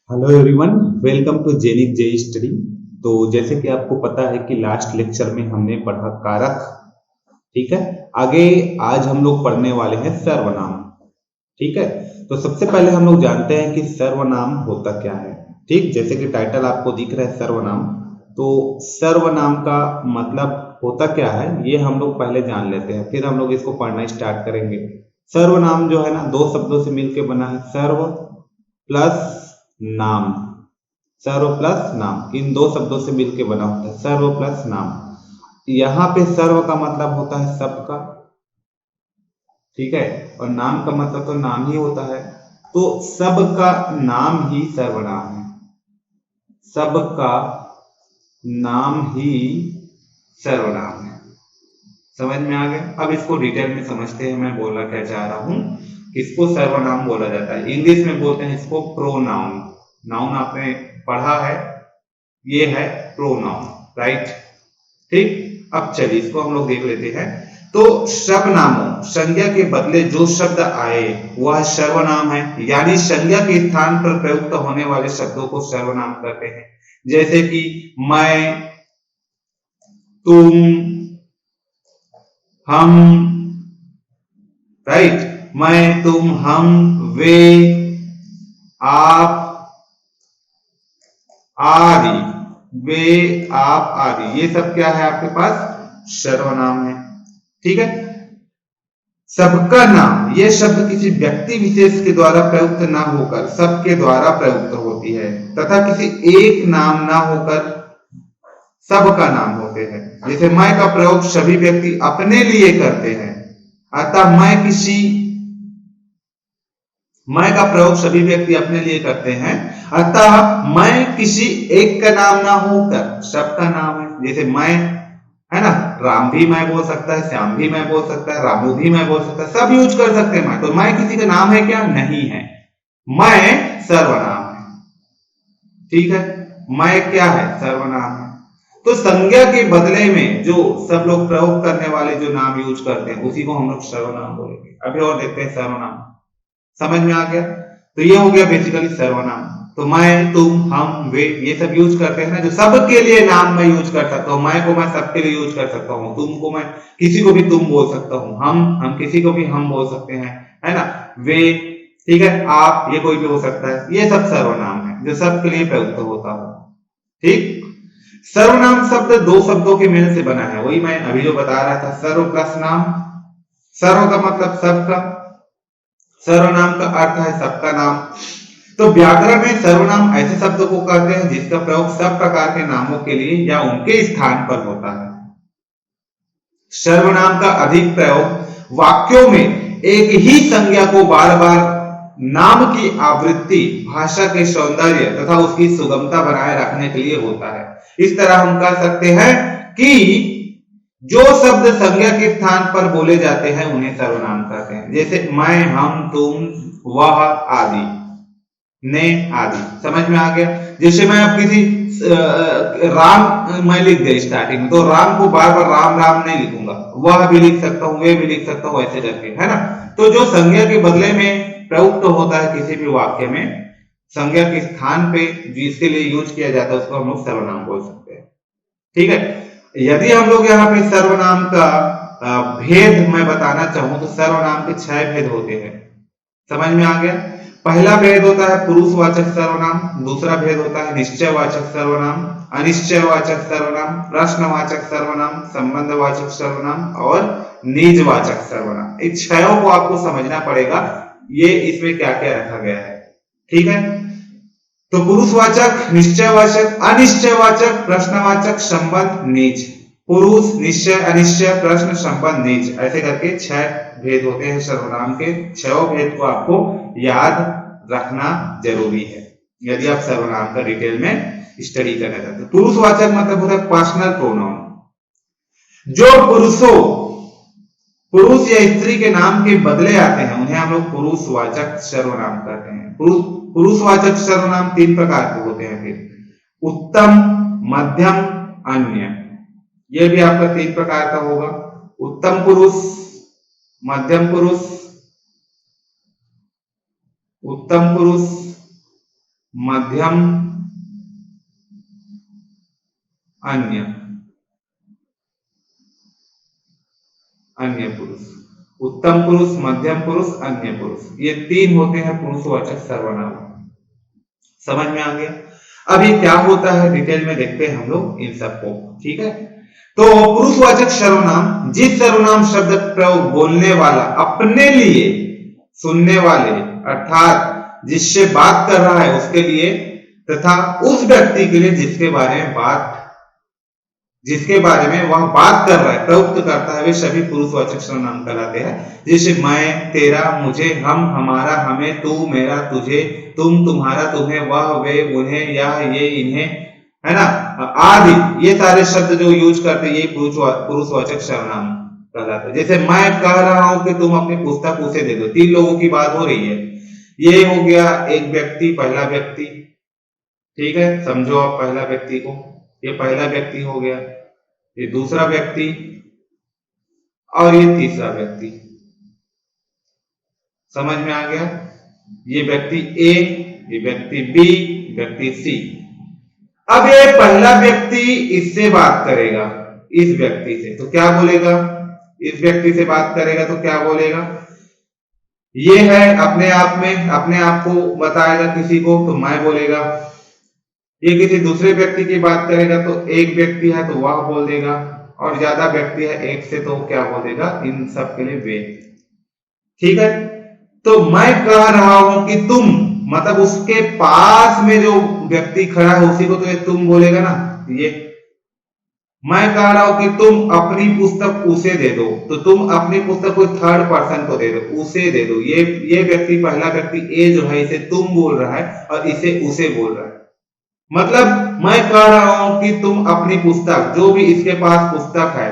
Hello everyone, welcome to Genic J study. तो जैसे कि आपको पता है कि लास्ट लेक्चर में हमने पढ़ा कारक। ठीक है। आगे आज हम लोग पढ़ने वाले हैं सर्वनाम। ठीक है। तो सबसे पहले हम लोग जानते हैं कि सर्वनाम होता क्या है। ठीक, जैसे कि टाइटल आपको दिख रहा है सर्वनाम। तो सर्वनाम का मतलब होता क्या है ये हम लोग पहले जान लेते हैं, फिर हम लोग इसको पढ़ना स्टार्ट करेंगे। सर्वनाम जो है ना, दो शब्दों से मिलकर बना है। सर्व प्लस नाम। सर्व प्लस नाम, इन दो शब्दों से मिलकर बना होता है सर्व प्लस नाम। यहाँ पे सर्व का मतलब होता है सबका। ठीक है। और नाम का मतलब तो नाम ही होता है। तो सबका नाम ही सर्वनाम है। सबका नाम ही सर्वनाम है। समझ में आ गया? अब इसको डिटेल में समझते हैं मैं बोलना क्या चाह रहा हूं। किसको सर्वनाम बोला जाता है? इंग्लिश में बोलते हैं इसको प्रोनाउन। नाउन आपने पढ़ा है, ये है प्रोनाउन, राइट। ठीक, अब चलिए इसको हम लोग देख लेते हैं। तो सर्वनामों, संज्ञा के बदले जो शब्द आए वह सर्वनाम है, यानी संज्ञा के स्थान पर प्रयुक्त होने वाले शब्दों को सर्वनाम कहते हैं। जैसे कि मैं, तुम, हम, राइट। मैं, तुम, हम, वे, आप आदि। वे, आप आदि, ये सब क्या है आपके पास? सर्वनाम है। ठीक है। सबका नाम, यह शब्द किसी व्यक्ति विशेष के द्वारा प्रयुक्त ना होकर सबके द्वारा प्रयुक्त होती है, तथा किसी एक नाम ना होकर सबका नाम होते हैं। जैसे मैं का प्रयोग सभी व्यक्ति अपने लिए करते हैं, अतः मैं का प्रयोग सभी व्यक्ति अपने लिए करते हैं, अतः मैं किसी एक का नाम ना होकर सबका नाम है। जैसे मैं है ना, राम भी मैं बोल सकता है, श्याम भी मैं बोल सकता है, रामू भी मैं बोल सकता है, सब यूज कर सकते हैं। मैं तो मैं किसी का नाम है क्या? नहीं है। मैं सर्वनाम है। ठीक है। मैं क्या है? सर्वनाम है। तो संज्ञा के बदले में जो सब लोग प्रयोग करने वाले जो नाम यूज करते हैं उसी को हम लोग सर्वनाम बोलेंगे। अभी और देखते हैं सर्वनाम। समझ में आ गया? तो ये हो गया बेसिकली सर्वनाम। तो मैं, तुम, हम, वे, ये सब यूज करते हैं ना, जो सबके लिए नाम मैं यूज कर सकता हूँ। मैं को मैं सबके लिए यूज कर सकता हूँ, तुम को मैं किसी को भी तुम बोल सकता हूँ, हम किसी को भी हम बोल सकते हैं, है ना। वे, ठीक है, आप, ये कोई भी हो सकता है। ये सब सर्वनाम है जो सबके लिए प्रयुक्त होता हो। ठीक। सर्वनाम शब्द दो शब्दों के मेल से बना है, वही मैं अभी जो बता रहा था, सर्व प्लस नाम। सर्व का मतलब सबका, सर्वनाम का अर्थ है सबका नाम। तो व्याकरण में सर्वनाम ऐसे शब्दों को कहते हैं जिसका प्रयोग सब प्रकार के नामों के लिए या उनके स्थान पर होता है। सर्वनाम का अधिक प्रयोग वाक्यों में एक ही संज्ञा को बार बार नाम की आवृत्ति, भाषा के सौंदर्य तथा उसकी सुगमता बनाए रखने के लिए होता है। इस तरह हम कह सकते हैं कि जो शब्द संज्ञा के स्थान पर बोले जाते हैं उन्हें सर्वनाम कहते हैं। जैसे मैं, हम, तुम, वह आदि, ने आदि। समझ में आ गया? जैसे मैं अब किसी राम मैं लिख गई स्टार्टिंग में, तो राम को बार बार राम राम नहीं लिखूंगा, वह भी लिख सकता हूं, वे भी लिख सकता हूं, ऐसे करके, है ना। तो जो संज्ञा के बदले में प्रयुक्त होता है किसी भी वाक्य में, संज्ञा के स्थान पे जिसके लिए यूज किया जाता है उसको हम लोग सर्वनाम बोल सकते हैं। ठीक है। यदि हम लोग यहाँ पे सर्वनाम का भेद मैं बताना चाहूं तो सर्वनाम के 6 भेद होते हैं। समझ में आ गया? पहला भेद होता है पुरुषवाचक सर्वनाम, दूसरा भेद होता है निश्चयवाचक सर्वनाम, अनिश्चयवाचक सर्वनाम, प्रश्नवाचक सर्वनाम, संबंधवाचक सर्वनाम और निजवाचक सर्वनाम। इन छयों को आपको समझना पड़ेगा, ये इसमें क्या क्या रखा गया है। ठीक है। तो पुरुषवाचक, निश्चयवाचक, अनिश्चयवाचक, प्रश्नवाचक, संबंध, निज। पुरुष, निश्चय, अनिश्चय, प्रश्न, संबंध, निज, ऐसे करके 6 भेद होते हैं सर्वनाम के। 6 भेद को आपको याद रखना जरूरी है यदि आप सर्वनाम का डिटेल में स्टडी करना चाहते हैं। पुरुषवाचक मतलब होता है पर्सनल प्रोनाउन। जो पुरुष या स्त्री के नाम के बदले आते हैं उन्हें हम लोग पुरुषवाचक सर्वनाम कहते हैं। पुरुषवाचक सर्वनाम 3 प्रकार के होते हैं फिर, उत्तम, मध्यम, अन्य। यह भी आपका 3 प्रकार का होगा। उत्तम पुरुष, मध्यम पुरुष, उत्तम पुरुष, मध्यम, अन्य, अन्य पुरुष। उत्तम पुरुष, मध्यम पुरुष, अन्य पुरुष, ये तीन होते हैं पुरुषवाचक सर्वनाम। समझ में आ गया? अभी क्या होता है डिटेल में देखते हैं हम लोग इन सबको। ठीक है, तो पुरुषवाचक सर्वनाम जिस सर्वनाम शब्द प्रयोग बोलने वाला अपने लिए, सुनने वाले अर्थात जिससे बात कर रहा है उसके लिए, तथा उस व्यक्ति के लिए जिसके बारे में वह बात कर रहा है, प्रयुक्त करता है, वे सभी पुरुषवाचक सर्वनाम कहलाते हैं। जैसे मैं, तेरा, मुझे, हम, हमारा, हमें, तू, मेरा, तुझे, तुम, तुम्हारा, तुम्हें, वह, वे, उन्हें, यह, ये, इन्हें, है ना, आदि, ये सारे शब्द जो यूज करते हैं ये पुरुषवाचक सर्वनाम कहलाते हैं। जैसे मैं कह रहा हूं कि तुम अपनी पुस्तक उसे दे दो, तीन लोगों की बात हो रही है। ये हो गया एक व्यक्ति, पहला व्यक्ति। ठीक है, समझो आप पहला व्यक्ति को, ये पहला व्यक्ति हो गया, ये दूसरा व्यक्ति और ये तीसरा व्यक्ति। समझ में आ गया? ये व्यक्ति ए, ये व्यक्ति बी, व्यक्ति सी। अब ये पहला व्यक्ति इससे बात करेगा, इस व्यक्ति से, तो क्या बोलेगा? इस व्यक्ति से बात करेगा तो क्या बोलेगा? ये है अपने आप में, अपने आप को बताएगा किसी को तो मैं बोलेगा। ये किसी दूसरे व्यक्ति की बात करेगा तो एक व्यक्ति है तो वह बोल देगा, और ज्यादा व्यक्ति है एक से तो क्या बोल देगा? इन सब के लिए वे। ठीक है, तो मैं कह रहा हूं कि तुम, मतलब उसके पास में जो व्यक्ति खड़ा है उसी को तो ये तुम बोलेगा ना। ये मैं कह रहा हूं कि तुम अपनी पुस्तक उसे दे दो, तो तुम अपनी पुस्तक को थर्ड पर्सन को दे दो, उसे दे दो। ये व्यक्ति, पहला व्यक्ति ए जो है, इसे तुम बोल रहा है और इसे उसे बोल रहा है। मतलब मैं कह रहा हूं कि तुम अपनी पुस्तक, जो भी इसके पास पुस्तक है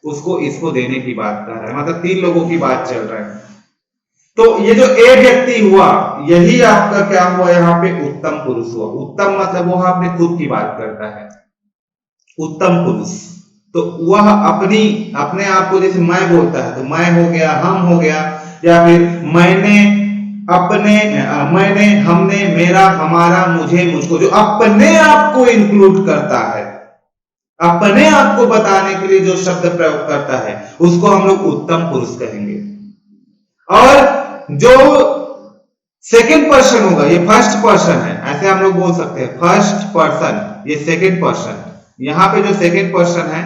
उसको इसको देने की बात कर रहा है, मतलब तीन लोगों की बात चल रहा है। तो ये जो ए व्यक्ति हुआ, यही आपका क्या हुआ यहाँ पे? उत्तम पुरुष हुआ। उत्तम मतलब वो अपने खुद की बात करता है, उत्तम पुरुष। तो वह अपने आप को, जैसे मैं बोलता है तो मैं हो गया, हम हो गया, या फिर मैंने, अपने, मैंने, हमने, मेरा, हमारा, मुझे, मुझको, जो अपने आप को इंक्लूड करता है, अपने आप को बताने के लिए जो शब्द प्रयोग करता है उसको हम लोग उत्तम पुरुष कहेंगे। और जो सेकंड पर्सन होगा, ये फर्स्ट पर्सन है, ऐसे हम लोग बोल सकते हैं फर्स्ट पर्सन, ये सेकंड पर्सन। यहां पे जो सेकंड पर्सन है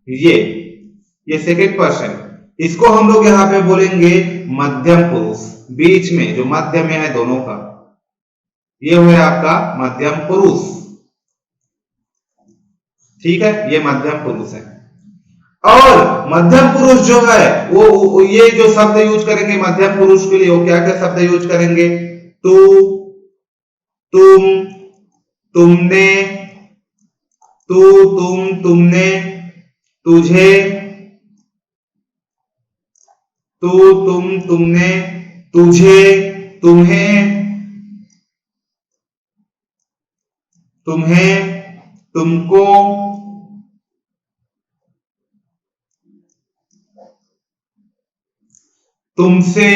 ये सेकंड पर्सन, इसको हम लोग यहां पे बोलेंगे मध्यम पुरुष। बीच में जो मध्य में है दोनों का, ये हुआ आपका मध्यम पुरुष। ठीक है, ये मध्यम पुरुष है। और मध्यम पुरुष जो है वो ये जो शब्द यूज करेंगे मध्यम पुरुष के लिए, वो क्या क्या शब्द यूज करेंगे? तू, तुम, तुमने, तू, तुम, तुमने, तुझे, तू, तुम, तुमने, तुझे, तुम्हें, तुम्हें, तुमको, तुमसे।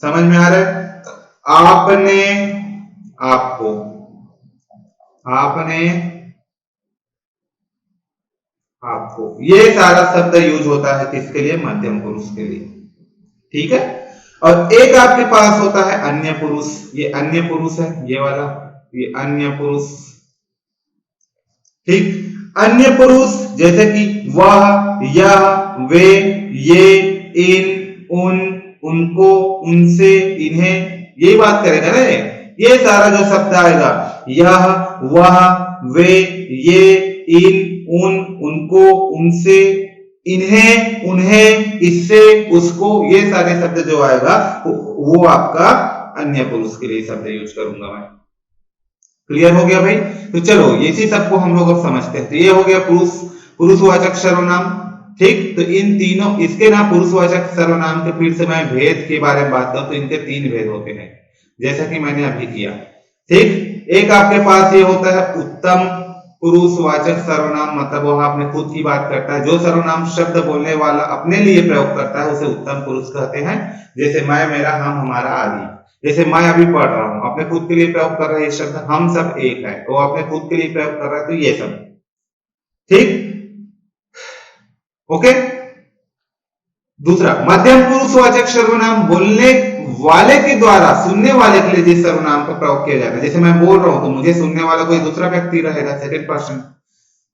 समझ में आ रहा है? आपने, आपको, आपने, आपको, ये सारा शब्द यूज होता है किसके लिए? मध्यम पुरुष के लिए। ठीक है, और एक आपके पास होता है अन्य पुरुष। ये अन्य पुरुष है, ये वाला, ये अन्य पुरुष। ठीक, अन्य पुरुष जैसे कि वह, यह, वे, ये, इन, उन, उनको, उनसे, इन्हें, यही बात करेगा ना। ये सारा जो शब्द आएगा, यह, वह, वे, ये, इन, उन, उनको, उनसे, इन्हें, उन्हें, इससे, उसको, ये सारे शब्द जो आएगा वो आपका अन्य पुरुष के लिए शब्द यूज करूंगा मैं। क्लियर हो गया भाई? तो चलो इसी सबको हम लोग अब समझते हैं। तो ये हो गया पुरुषवाचक सर्वनाम। ठीक, तो इन तीनों, इसके ना पुरुषवाचक सर्वनाम के फिर से मैं भेद के बारे में बात करूं तो इनके तीन भेद होते हैं, जैसा कि मैंने अभी किया। ठीक, एक आपके पास ये होता है उत्तम पुरुषवाचक सर्वनाम मतलब वो अपने खुद की बात करता है। जो सर्वनाम शब्द बोलने वाला अपने लिए प्रयोग करता है उसे उत्तम पुरुष कहते हैं। जैसे मैं, मेरा, हम, हमारा आदि। जैसे मैं अभी पढ़ रहा हूं, अपने खुद के लिए प्रयोग कर रहा है ये शब्द, हम सब एक है, वो अपने खुद के लिए प्रयोग कर रहा है, तो ये सब ठीक। ओके। दूसरा, मध्यम पुरुषवाचक सर्वनाम बोलने वाले के द्वारा सुनने वाले के लिए जिस सर्वनाम का प्रयोग किया जाता है। जैसे मैं बोल रहा हूं तो मुझे सुनने वाला कोई दूसरा व्यक्ति रहेगा, सेकंड पर्सन।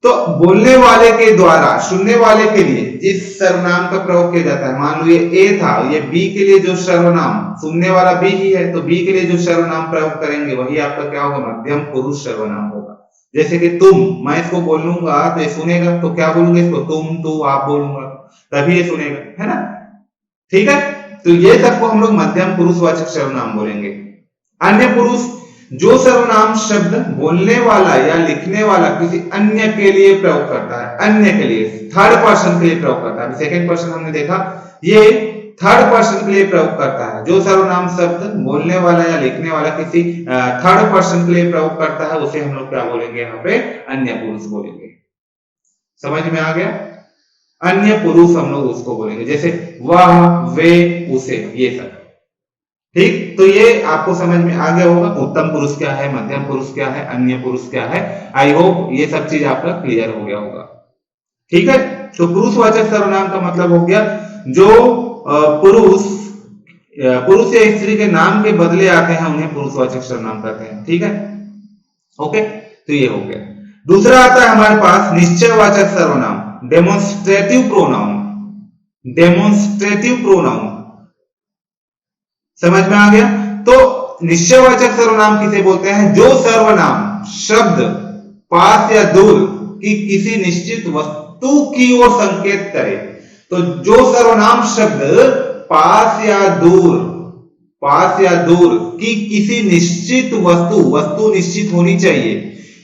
तो बोलने वाले के द्वारा सुनने वाले के लिए जिस सर्वनाम का प्रयोग किया जाता है, मान लो ये ए था, ये बी के लिए जो सर्वनाम, सुनने वाला बी ही है, तो बी के लिए जो सर्वनाम प्रयोग करेंगे वही आपका क्या होगा, मध्यम पुरुष सर्वनाम होगा। जैसे कि तुम, मैं इसको बोलूंगा तो ये सुनेगा, तो क्या बोलूंगा इसको, तुम, तू, आप बोलूंगा, तभी ये सुनेगा, है ना। ठीक है, तो ये सबको हम लोग मध्यम पुरुषवाचक सर्वनाम बोलेंगे। अन्य पुरुष, जो सर्वनाम शब्द बोलने वाला या लिखने वाला किसी अन्य के लिए प्रयोग करता है, अन्य के लिए, थर्ड पर्सन के लिए प्रयोग करता है। सेकंड पर्सन हमने देखा, ये थर्ड पर्सन के लिए प्रयोग करता है। जो सर्वनाम शब्द बोलने वाला या लिखने वाला किसी थर्ड पर्सन के लिए प्रयोग करता है उसे हम लोग क्या बोलेंगे, यहाँ पे अन्य पुरुष बोलेंगे। समझ में आ गया। अन्य पुरुष हम लोग उसको बोलेंगे, जैसे वह, वे, उसे, ये सब। ठीक, तो ये आपको समझ में आ गया होगा उत्तम पुरुष क्या है, मध्यम पुरुष क्या है, अन्य पुरुष क्या है। आई होप ये सब चीज आपका क्लियर हो गया होगा। ठीक है, तो पुरुषवाचक सर्वनाम का मतलब हो गया जो पुरुष या स्त्री के नाम के बदले आते हैं उन्हें पुरुषवाचक सर्वनाम कहते हैं। ठीक है, ओके, तो ये हो गया। दूसरा आता है हमारे पास निश्चयवाचक सर्वनाम, डेमोन्स्ट्रेटिव प्रोनाउन। डेमोन्स्ट्रेटिव प्रोनाउन समझ में आ गया। तो निश्चयवाचक सर्वनाम किसे बोलते हैं, जो सर्वनाम शब्द पास या दूर की किसी निश्चित वस्तु की ओर संकेत करे। तो जो सर्वनाम शब्द पास या दूर की किसी निश्चित वस्तु निश्चित होनी चाहिए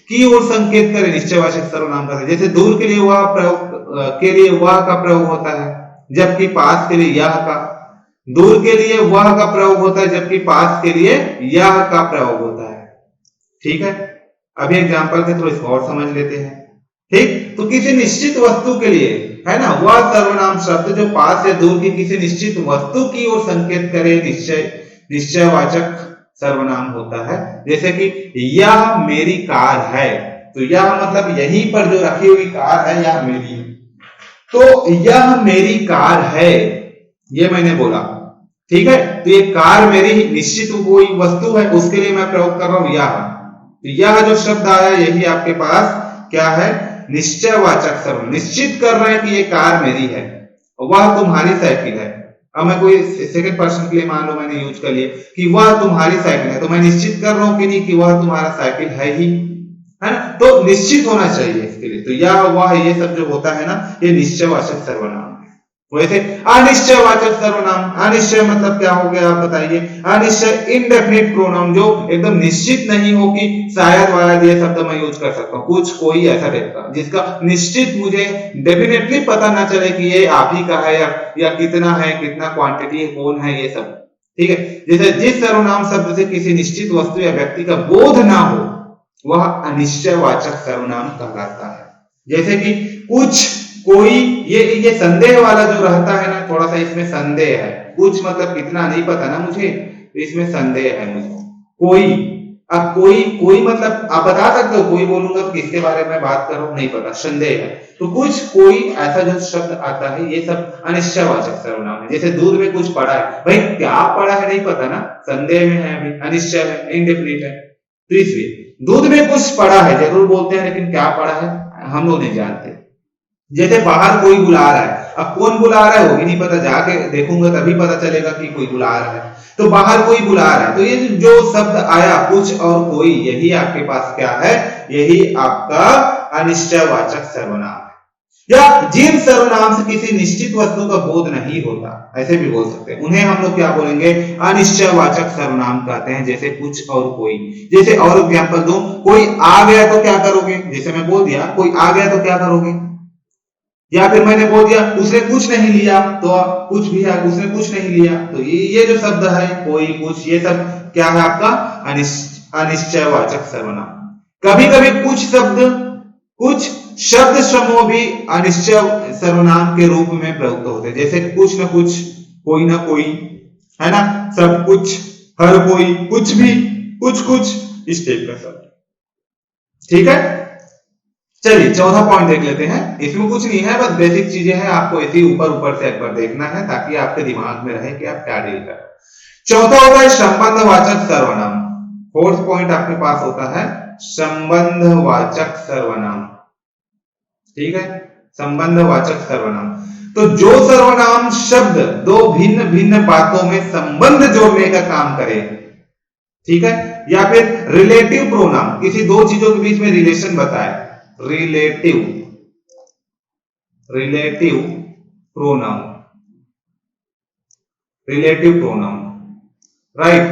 की ओर संकेत करे, निश्चयवाचक सर्वनाम कहते हैं। जैसे दूर के लिए वह का प्रयोग होता है, जबकि पास के लिए यह का। दूर के लिए वह का प्रयोग होता है, जबकि पास के लिए यह का प्रयोग होता है। ठीक है, अभी एग्जांपल के थ्रू इसको और समझ लेते हैं। ठीक, तो किसी निश्चित वस्तु के लिए, है ना, वह सर्वनाम शब्द जो पास या दूर की किसी निश्चित वस्तु की ओर संकेत करे, निश्चयवाचक सर्वनाम होता है। जैसे कि यह मेरी कार है, तो यह मतलब यहीं पर जो रखी हुई कार है यह मेरी है, तो यह मेरी कार है, ये मैंने बोला। ठीक है, तो ये कार मेरी निश्चित कोई वस्तु है, उसके लिए मैं प्रयोग कर रहा हूं यह। तो यह जो शब्द आया यही आपके पास क्या है, निश्चयवाचक सर्वनाम। निश्चित कर रहे हैं कि ये कार मेरी है, वह तुम्हारी साइकिल है। अब मैं कोई सेकंड पर्सन के लिए मान लो मैंने यूज कर लिया कि वह तुम्हारी साइकिल है, तो मैं निश्चित कर रहा हूं कि नहीं कि वह तुम्हारा साइकिल है ही, है ना। तो निश्चित होना चाहिए इसके लिए, तो यह वह ये सब जो होता है ना, ये निश्चयवाचक सर्वनाम है। वैसे अनिश्चयवाचक सर्वनाम, अनिश्चय मतलब क्या हो गया आप बताइए। अनिश्चय इनडेफिनिट प्रोनाउन, जो एकदम निश्चित नहीं हो कि शायद वायद ये शब्द मैं यूज कर सकता हूँ, कुछ कोई ऐसा रहता जिसका निश्चित मुझे डेफिनेटली पता ना चले कि ये आप ही का है या कितना है, कितना क्वांटिटी है, कौन है, ये सब। ठीक है, जैसे जिस सर्वनाम शब्द से किसी निश्चित वस्तु या व्यक्ति का बोध ना हो वह अनिश्चयवाचक सर्वनाम कहलाता है। जैसे कि कुछ, कोई, ये संदेह वाला जो रहता है ना, थोड़ा सा इसमें संदेह है। कुछ मतलब कितना नहीं पता ना मुझे, तो इसमें संदेह है मुझे। कोई, अब कोई मतलब आप बता सकते हो, कोई बोलूंगा तो किसके बारे में बात कर रहा हूं नहीं पता, संदेह है। तो कुछ, कोई, ऐसा जो शब्द आता है ये सब अनिश्चयवाचक सर्वनाम है। जैसे दूध में कुछ पड़ा है, भाई क्या पड़ा है नहीं पता ना, संदेह में है, अभी अनिश्चय है, इनडेफिनिट है। तो इसलिए दूध में कुछ पड़ा है जरूर बोलते हैं, लेकिन क्या पड़ा है हम लोग नहीं जानते। जैसे बाहर कोई बुला रहा है, अब कौन बुला रहा है वो भी नहीं पता, जाके देखूंगा तभी पता चलेगा कि कोई बुला रहा है। तो बाहर कोई बुला रहा है, तो ये जो शब्द आया कुछ और कोई, यही आपके पास क्या है, यही आपका अनिश्चयवाचक सर्वनाम है। या जिन सर्वनाम से किसी निश्चित वस्तु का बोध नहीं होता, ऐसे भी बोल सकते हैं, उन्हें हम लोग क्या बोलेंगे, अनिश्चयवाचक सर्वनाम कहते हैं। जैसे कुछ और कोई। जैसे और एग्जांपल दूं, कोई आ गया तो क्या करोगे, जैसे मैं बोल दिया कोई आ गया तो क्या करोगे, या फिर मैंने बोल दिया उसने कुछ नहीं लिया, तो कुछ भी है, उसने कुछ नहीं लिया, तो ये जो शब्द है कोई, कुछ, ये सब क्या है आपका अनिश्चयवाचक सर्वनाम। कभी कभी कुछ शब्द कुछ शब्द समूह भी अनिश्चय सर्वनाम के रूप में प्रयुक्त होते हैं, जैसे कुछ न कुछ, कोई ना कोई, है ना, सब कुछ, हर कोई, कुछ भी, कुछ, इस टाइप का शब्द। ठीक है, चलिए 14 पॉइंट देख लेते हैं। इसमें कुछ नहीं है, बस बेसिक चीजें हैं, आपको ऐसे ऊपर ऊपर से एक बार देखना है ताकि आपके दिमाग में रहे कि आप क्या डील कर। चौथा होता है संबंधवाचक सर्वनाम। फोर्थ पॉइंट आपके पास होता है संबंधवाचक सर्वनाम। ठीक है, संबंधवाचक सर्वनाम। तो जो सर्वनाम शब्द दो भिन्न भिन्न बातों में संबंध जोड़ने का काम करे, ठीक है, या फिर रिलेटिव प्रोनाउन, किसी दो चीजों के बीच में रिलेशन बताए, रिलेटिव प्रोनाउन, राइट।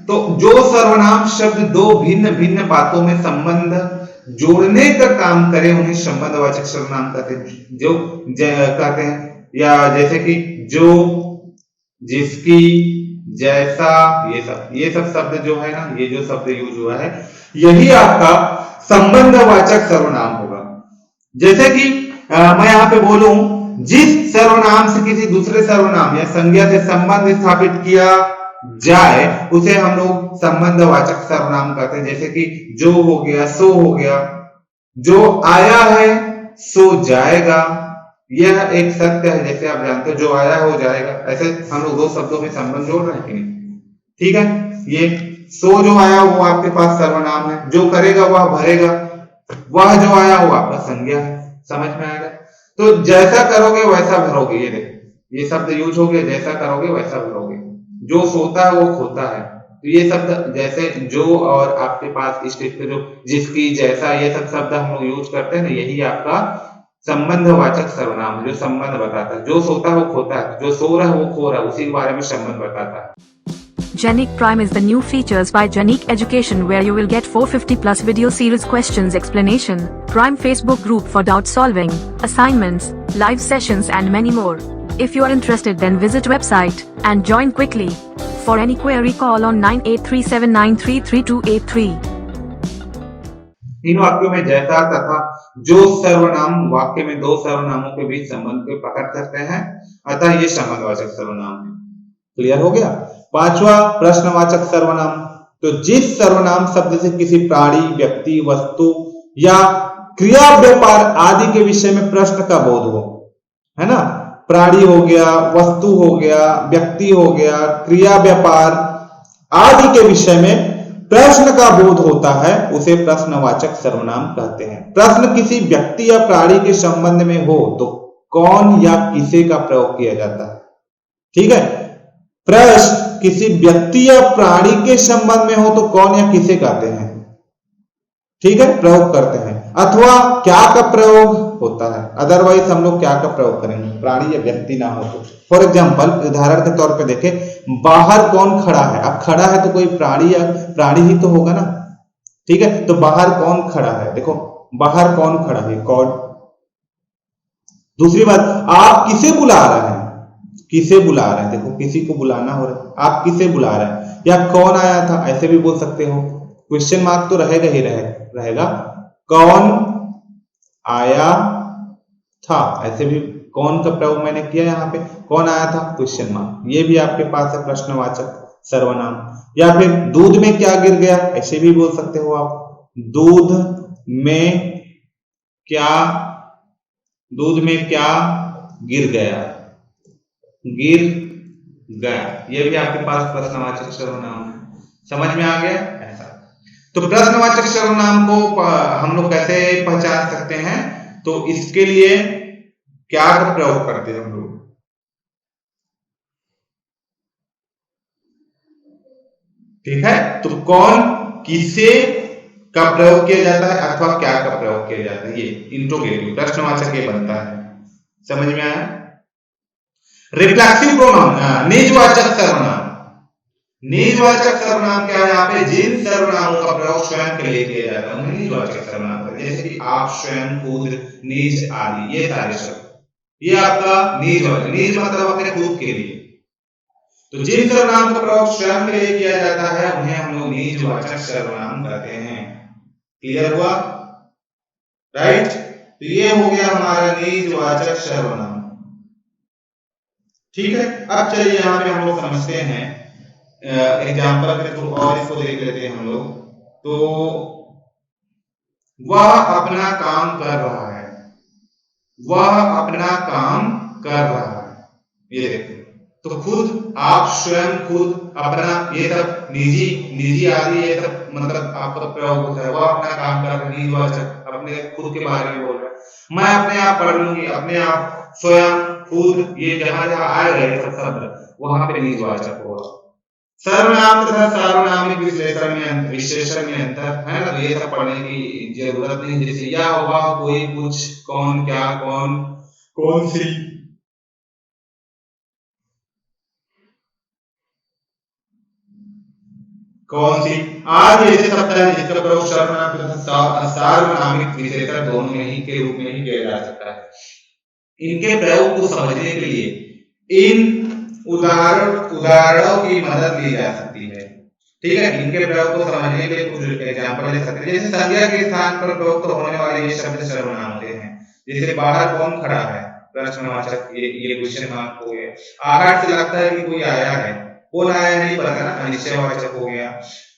तो जो सर्वनाम शब्द दो भिन्न भिन्न बातों में संबंध जोड़ने का काम करे उन्हें संबंधवाचक सर्वनाम कहते हैं। जो कहते हैं, या जैसे कि जो, जिसकी, जैसा, ये सब शब्द जो है ना, ये जो शब्द यूज हुआ है, यही आपका संबंधवाचक सर्वनाम होगा। जैसे कि मैं यहां पे बोलूं, जिस सर्वनाम से किसी दूसरे सर्वनाम या संज्ञा से संबंध स्थापित किया जाए उसे हम लोग संबंधवाचक सर्वनाम कहते हैं। जैसे कि जो हो गया, सो हो गया, जो आया है सो जाएगा, यह एक सत्य है, जैसे आप जानते हो, जो आया हो जाएगा। ऐसे हम लोग दो शब्दों में संबंध जोड़ रहे हैं कि नहीं? ठीक है, ये सो जो आया वो आपके पास सर्वनाम है, जो करेगा वह भरेगा, वह जो आया वो आपका संज्ञा है। समझ में आएगा? तो जैसा करोगे वैसा भरोगे, ये देखो, ये शब्द यूज हो गया, जैसा करोगे वैसा भरोगे। जो सोता है वो खोता है, तो ये शब्द जैसे जो और आपके पास इस टाइप के जो जिसकी, जैसा, ये सब शब्द हम लोग यूज करते हैं ना, यही आपका संबंधवाचक सर्वनाम है, जो संबंध बताता है। जो सोता है वो खोता है, जो सो रहा है वो खो रहा है, उसी के बारे में संबंध बताता है। Genic Prime is the new features by Genic Education, where you will get 450 plus video series questions explanation, Prime Facebook group for doubt solving, assignments, live sessions and many more. If you are interested, then visit website and join quickly. For any query, call on 9837933283. इन वाक्यों में जैसा तथा जो सर्वनाम वाक्य में दो सर्वनामों के बीच संबंध को प्रकट करते हैं, अतः ये संबंधवाचक सर्वनाम है। क्लियर हो गया? पांचवा प्रश्नवाचक सर्वनाम। तो जिस सर्वनाम शब्द से किसी प्राणी, व्यक्ति, वस्तु या क्रिया, व्यापार आदि के विषय में प्रश्न का बोध हो, है ना, प्राणी हो गया, वस्तु हो गया, व्यक्ति हो गया, क्रिया, व्यापार आदि के विषय में प्रश्न का बोध होता है, उसे प्रश्नवाचक सर्वनाम कहते हैं। प्रश्न किसी व्यक्ति या प्राणी के संबंध में हो तो कौन या किसे का प्रयोग किया जाता है। ठीक है, प्रश्न किसी व्यक्ति या प्राणी के संबंध में हो तो कौन या किसे कहते हैं, ठीक है, प्रयोग करते हैं। अथवा क्या का प्रयोग होता है, अदरवाइज हम लोग क्या का प्रयोग करेंगे, प्राणी या व्यक्ति ना हो तो। फॉर एग्जाम्पल, उदाहरण के तौर पे देखें, बाहर कौन खड़ा है। अब खड़ा है तो कोई प्राणी या प्राणी ही तो होगा ना, ठीक है, तो बाहर कौन खड़ा है, देखो बाहर कौन खड़ा है, कौन। दूसरी बात, आप किसे बुला रहे हैं, किसे बुला रहे हैं, देखो किसी को बुलाना हो रहा है, आप किसे बुला रहे हैं, या कौन आया था, ऐसे भी बोल सकते हो। क्वेश्चन मार्क तो रहेगा ही रहेगा, कौन आया था, ऐसे भी कौन का प्रयोग मैंने किया यहाँ पे, कौन आया था, क्वेश्चन मार्क, ये भी आपके पास है प्रश्नवाचक सर्वनाम। या फिर दूध में क्या गिर गया, ऐसे भी बोल सकते हो आप, दूध में क्या गिर गया, ये भी आपके पास प्रश्नवाचक सर्वनाम है। समझ में आ गया? ऐसा। तो प्रश्नवाचक सर्वनाम को हम लोग कैसे पहचान सकते हैं, तो इसके लिए क्या का प्रयोग करते हैं हम लोग, ठीक है, तो कौन, किसे का प्रयोग किया जाता है अथवा क्या का प्रयोग किया जाता है, ये इंट्रोगेटिव प्रश्नवाचक ये बनता है। समझ में आया? रिफ्लेक्सिव प्रोनाउन, निजवाचक सर्वनाम। निजवाचक सर्वनाम क्या है, यहाँ पे जिन सर्वनामों का प्रयोग स्वयं के लिए किया जाता है उन्हें निजवाचक सर्वनाम कहते हैं। जैसे कि आप, स्वयं, खुद, निज आदि, ये सारे शब्द, ये आपका निजवाचक, निज मतलब अपने खुद के लिए। तो जिन सर्वनाम का प्रयोग स्वयं के लिए किया जाता है उन्हें हम लोग निजवाचक सर्वनाम कहते हैं। क्लियर हुआ? राइट। तो ये हो गया हमारा निजवाचक सर्वनाम। ठीक है, अब चलिए यहाँ पे हम लोग समझते हैं एग्जाम्पल के थ्रू और इसको देख लेते हैं हम लोग। तो वह अपना काम कर रहा है, वह अपना काम कर रहा है, ये देखिए। तो खुद, आप, स्वयं, खुद, अपना, ये सब निजी, निजी आदि ये सब मतलब आपका प्रयोग होता है। वह अपना काम कर रहा है, निजवाचक अपने खुद के बारे में बोल रहा है। मैं अपने आप पढ़ लूंगी, अपने आप, स्वयं, खुद, ये जहां जहां आए गए सब शब्द वहां पे निजवाचक होगा। सर्वनाम तथा सार्वनामिक विशेषण में अंतर है ना, ये सब पढ़ने की जरूरत नहीं। जैसे यह होगा, कोई, कुछ, कौन, क्या, कौन, कौन सी, कौन सी आदि ऐसे शब्द है जिसका प्रयोग सर्वनाम तथा सार्वनामिक विशेषण दोनों में ही के रूप में ही किया जा सकता है। इनके प्रयोग को समझने के लिए इन उदाहरणों की मदद ली जा सकती है। ठीक है, इनके प्रयोग को समझने के लिए कुछ एग्जांपल ले सकते हैं। जैसे संज्ञा के स्थान पर प्रयुक्त होने वाले ये शब्द सर्वनाम होते हैं। जैसे बाहर कौन खड़ा है, प्रश्नवाचक, ये क्वेश्चन मार्क हो गया। आहट से लगता है कि कोई आया है, कौन आया नहीं पता ना, अनिश्चयवाचक हो गया।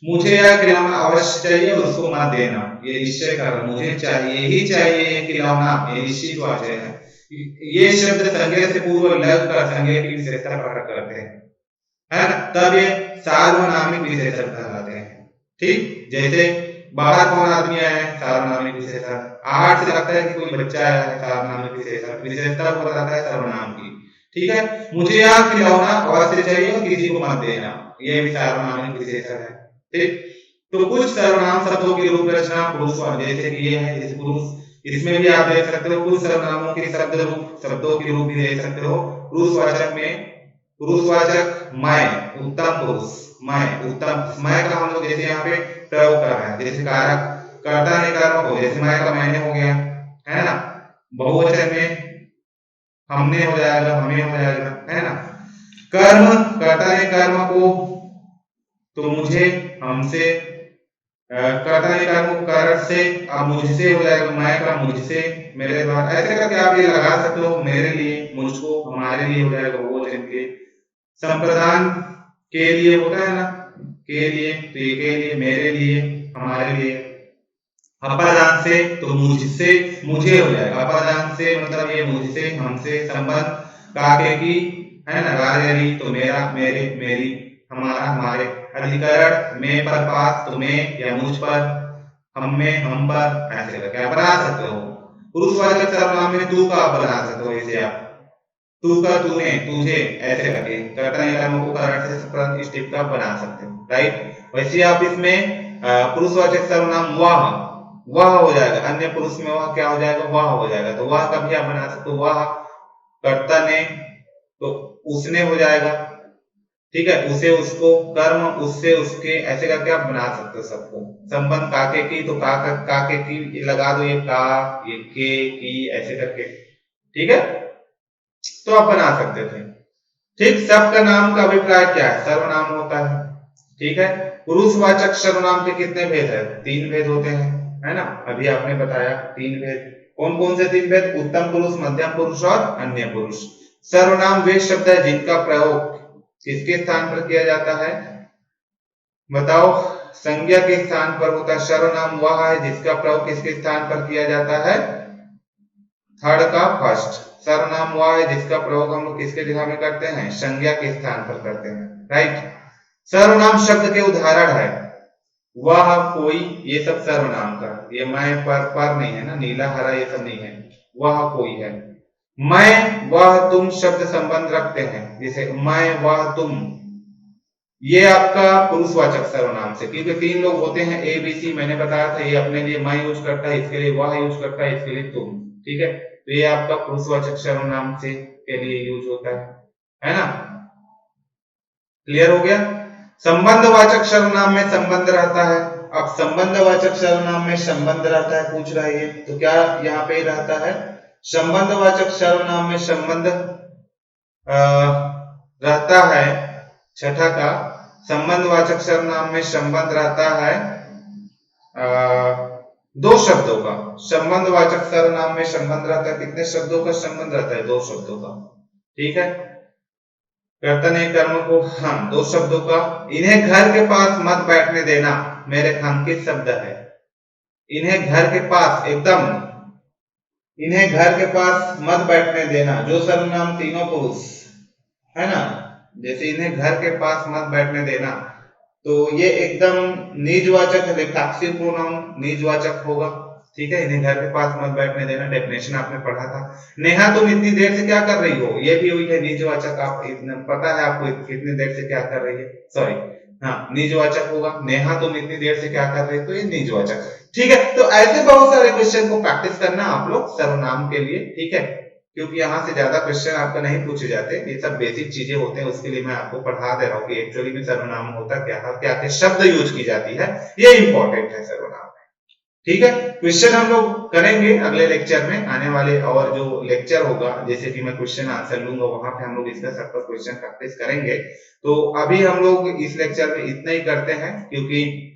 मुझे यह खिलौना अवश्य चाहिए, उसको मत देना, ये निश्चय कर, मुझे चाहिए ही चाहिए ये खिलौना, ये निश्चितवाचक है। ये शब्द संज्ञा से पूर्व लग कर संज्ञा की विशेषता प्रकट करते हैं, है ना, तब ये सार्वनामिक विशेषण कहलाते हैं। ठीक, जैसे बाहर कौन आदमी आया है, सार्वनामिक विशेषण। आहट से लगता है कि कोई बच्चा आया है, सार्वनामिक विशेषण, विशेषता को बताता है सर्वनाम की। ठीक है, मुझे यह खिलौना अवश्य चाहिए और किसी को मत देना, ये भी सार्वनामिक विशेषण है। ठीक, तो कुछ सर्वनाम शब्दों की रूप रचना पुरुषवाचक, जैसे कि ये है, जैसे पुरुष, इसमें भी आप देख सकते हो कुछ सर्वनामों के शब्द रूप, शब्दों के रूप भी देख सकते हो। पुरुषवाचक में पुरुषवाचक मैं, उत्तम पुरुष, मैं उत्तम, मैं का हम लोग जैसे यहाँ पे प्रयोग कर रहे हैं, जैसे कारक, कर्ता ने कर्म को, जैसे मैं का मैंने हो गया, है ना। बहुवचन में हमने हो जाएगा, हमें हो जाएगा, है ना। कर्म, कर्ता ने कर्म को, तो मुझे, हमसे, कर्ता ने कर्म को कारण से, अब मुझसे हो जाएगा, मैं का मुझसे, मेरे द्वारा, ऐसे करके आप ये लगा सकते हो, मेरे लिए, मुझको, हमारे लिए हो जाएगा बहुवचन के। संप्रदान के लिए होता है ना, के लिए, तो ये के लिए, मेरे लिए, हमारे लिए। अपादान से तो मुझसे, मुझे हो जाएगा, अपादान से मतलब ये मुझसे, हमसे। संबंध काके की, है ना, राजरी, तो मेरा, मेरे, मेरी, हमारा, हमारे। अधिकरण में पर, पास, तो मैं या मुझ पर, हम में, हम पर, ऐसे करके आप बना सकते हो। पुरुषवाचक सर्वनाम में तू का आप बना सकते हो, इसे आप तू का, तूने, तुझे, ऐसे करके कर्ता ने कर्म को कारण से स्टेप का बना सकते हो, राइट। वैसे आप इसमें पुरुषवाचक सर्वनाम वह हो जाएगा, अन्य पुरुष में वह क्या हो जाएगा, वह हो जाएगा, तो वह का भी आप बना सकते हो, वह। कर्ता ने तो उसने हो जाएगा, ठीक है, उसे, उसको, कर्म, उससे, उसके, ऐसे करके आप बना सकते हो सबको। संबंध काके की, तो काके की लगा दो, ये का, ये के, की, ऐसे करके, ठीक है, तो आप बना सकते थे। ठीक, सबका नाम का अभिप्राय क्या है, सर्वनाम होता है। ठीक है, पुरुषवाचक सर्वनाम के कितने भेद है, 3 भेद होते हैं, है ना, अभी आपने बताया 3 भेद। कौन कौन से 3 भेद, उत्तम पुरुष, मध्यम पुरुष और अन्य पुरुष। सर्वनाम वे शब्द है जिनका प्रयोग किसके स्थान पर किया जाता है, बताओ, संज्ञा के स्थान पर होता है। सर्वनाम वह है जिसका प्रयोग किसके स्थान पर किया जाता है, थर्ड का फर्स्ट। सर्वनाम वह है जिसका प्रयोग हम लोग किसके जगह में करते हैं, संज्ञा के स्थान पर करते हैं, राइट। सर्वनाम शब्द के उदाहरण है वह, कोई, ये सब सर्वनाम का, ये मैं, पर नहीं है ना, नीला, हरा, ये सब नहीं है, वह कोई है। मैं, वह, तुम शब्द संबंध रखते हैं, जैसे मैं, वह, तुम, ये आपका पुरुषवाचक सर्वनाम से, क्योंकि 3 लोग होते हैं, ए बी सी, मैंने बताया था, ये अपने लिए मैं यूज करता है, इसके लिए वह यूज करता है, इसके लिए तुम, ठीक है, तो ये आपका पुरुषवाचक सर्वनाम से के लिए यूज होता है ना। क्लियर हो गया। संबंधवाचक सर्वनाम में संबंध रहता है। अब संबंधवाचक सर्वनाम में संबंध रहता है, पूछ रहा है, तो क्या यहाँ पे रहता है, संबंधवाचक सर्वनाम में संबंध रहता है, छठा का, संबंधवाचक सर्वनाम में संबंध रहता है दो शब्दों का संबंधवाचक सर्वनाम में संबंध रहता है, कितने शब्दों का संबंध रहता है, दो शब्दों का। ठीक है, कर्ता ने कर्म को, हाँ, दो शब्दों का। इन्हें घर के पास मत बैठने देना मेरे खानकित शब्द है। इन्हें घर के पास, एकदम इन्हें घर के पास मत बैठने देना, जो सर्वनाम तीनों पुरुष है ना, जैसे इन्हें घर के पास मत बैठने देना, तो ये एकदम निजवाचक है, लिप्ताक्षी प्रोनाउन निजवाचक होगा। ठीक है, इन्हें घर के पास मत बैठने देना, डेफिनेशन आपने पढ़ा था। नेहा तुम इतनी देर से क्या कर रही हो, ये भी हुई है निजवाचक। आप पता है आपको इतनी देर से क्या कर रही है, सॉरी, हाँ, निजवाचक होगा। नेहा तुम इतनी देर से क्या कर रही हो, तो ये निजवाचक। ठीक है, तो ऐसे बहुत सारे क्वेश्चन को प्रैक्टिस करना आप लोग सर्वनाम के लिए। ठीक है, क्योंकि यहाँ से ज्यादा क्वेश्चन आपका नहीं पूछे जाते, ये सब बेसिक चीजें होते हैं, उसके लिए मैं आपको पढ़ा दे रहा हूँ कि एक्चुअली में सर्वनाम होता क्या है, क्या क्या शब्द यूज की जाती है, ये इंपॉर्टेंट है सर्वनाम में। ठीक है, क्वेश्चन हम लोग करेंगे अगले लेक्चर में, आने वाले और जो लेक्चर होगा, जैसे कि मैं क्वेश्चन आंसर लूंगा, वहां पे हम लोग इसका सब पर क्वेश्चन प्रैक्टिस करेंगे। तो अभी हम लोग इस लेक्चर में इतना ही करते हैं, क्योंकि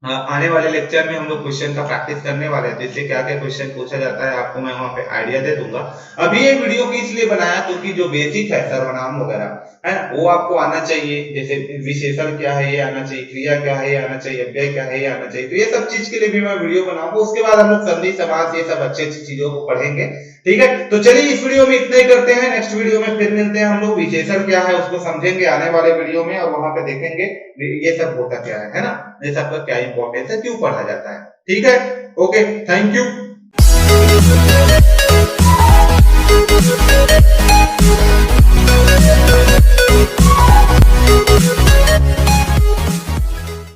आने वाले लेक्चर में हम लोग क्वेश्चन का प्रैक्टिस करने वाले हैं, जिससे क्या क्या क्वेश्चन पूछा जाता है आपको मैं वहां पे आइडिया दे दूंगा। अभी ये वीडियो की इसलिए बनाया क्योंकि जो बेसिक है सर्वनाम वगैरह है ना, वो आपको आना चाहिए। जैसे विशेषण क्या है ये आना चाहिए, क्रिया क्या है ये आना चाहिए, अव्यय क्या है ये आना चाहिए। तो ये सब चीज के लिए भी मैं वीडियो बनाऊंगा। उसके बाद हम लोग संधि समास ये सब अच्छी अच्छी चीजों को पढ़ेंगे। ठीक है, तो चलिए इस वीडियो में इतना ही करते हैं, नेक्स्ट वीडियो में फिर मिलते हैं हम लोग। विशेषण क्या है उसको समझेंगे आने वाले वीडियो में, और वहां पे देखेंगे ये सब होता क्या है ना, ये सब का क्या इंपॉर्टेंस है, क्यों पढ़ा जाता है। ठीक है, ओके, थैंक यू।